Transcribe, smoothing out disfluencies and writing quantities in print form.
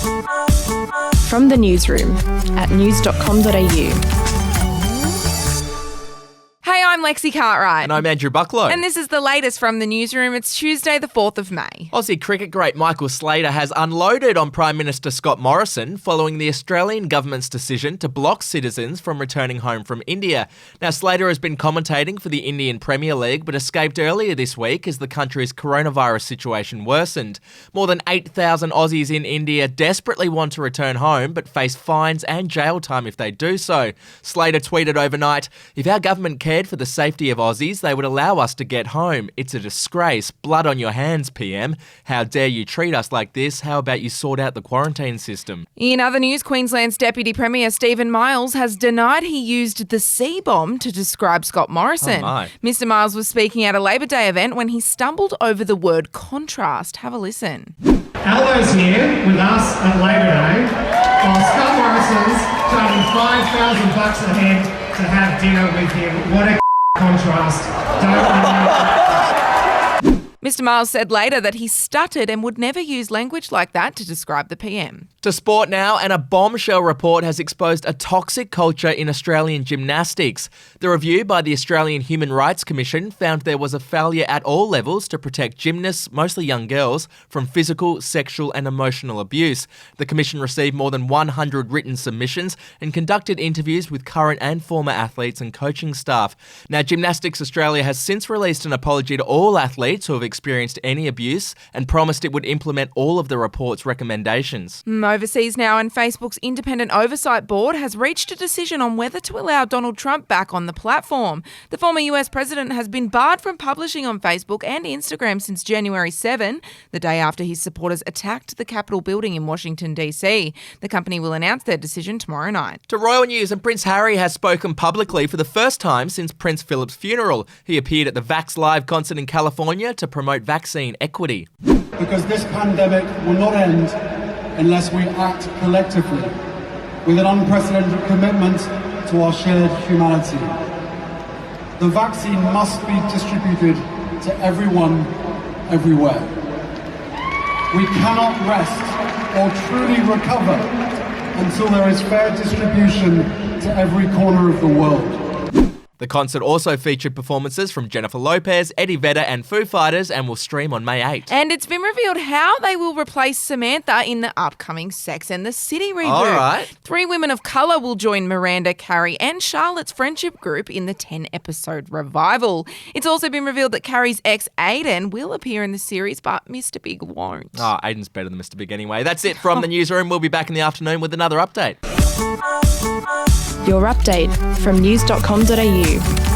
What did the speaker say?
From the Newsroom at news.com.au. Hey, I'm Lexi Cartwright. And I'm Andrew Bucklow. And this is the latest from the Newsroom. It's Tuesday, the 4th of May. Aussie cricket great Michael Slater has unloaded on Prime Minister Scott Morrison following the Australian government's decision to block citizens from returning home from India. Now, Slater has been commentating for the Indian Premier League but escaped earlier this week as the country's coronavirus situation worsened. More than 8,000 Aussies in India desperately want to return home but face fines and jail time if they do so. Slater tweeted overnight, "If our government cared for the safety of Aussies, they would allow us to get home. It's a disgrace. Blood on your hands, PM. How dare you treat us like this? How about you sort out the quarantine system?" In other news, Queensland's Deputy Premier Stephen Miles has denied he used the C-bomb to describe Scott Morrison. Oh my. Mr Miles was speaking at a Labor Day event when he stumbled over the word contrast. Have a listen. Aldo's here with us at Labor Day, while Scott Morrison's charging $5,000 a head to have dinner with him. What a contrast. Mr Miles said later that he stuttered and would never use language like that to describe the PM. To sport now, and a bombshell report has exposed a toxic culture in Australian gymnastics. The review by the Australian Human Rights Commission found there was a failure at all levels to protect gymnasts, mostly young girls, from physical, sexual and emotional abuse. The commission received more than 100 written submissions and conducted interviews with current and former athletes and coaching staff. Now, Gymnastics Australia has since released an apology to all athletes who have experienced any abuse and promised it would implement all of the report's recommendations. Overseas now, and Facebook's Independent Oversight Board has reached a decision on whether to allow Donald Trump back on the platform. The former US president has been barred from publishing on Facebook and Instagram since January 7, the day after his supporters attacked the Capitol building in Washington, D.C. The company will announce their decision tomorrow night. To royal news, and Prince Harry has spoken publicly for the first time since Prince Philip's funeral. He appeared at the Vax Live concert in California to promote vaccine equity. Because this pandemic will not end unless we act collectively with an unprecedented commitment to our shared humanity. The vaccine must be distributed to everyone, everywhere. We cannot rest or truly recover until there is fair distribution to every corner of the world. The concert also featured performances from Jennifer Lopez, Eddie Vedder and Foo Fighters and will stream on May 8. And it's been revealed how they will replace Samantha in the upcoming Sex and the City reboot. All right. 3 women of colour will join Miranda, Carrie and Charlotte's friendship group in the 10-episode revival. It's also been revealed that Carrie's ex, Aiden, will appear in the series, but Mr. Big won't. Oh, Aiden's better than Mr. Big anyway. That's it from the Newsroom. We'll be back in the afternoon with another update. Your update from news.com.au.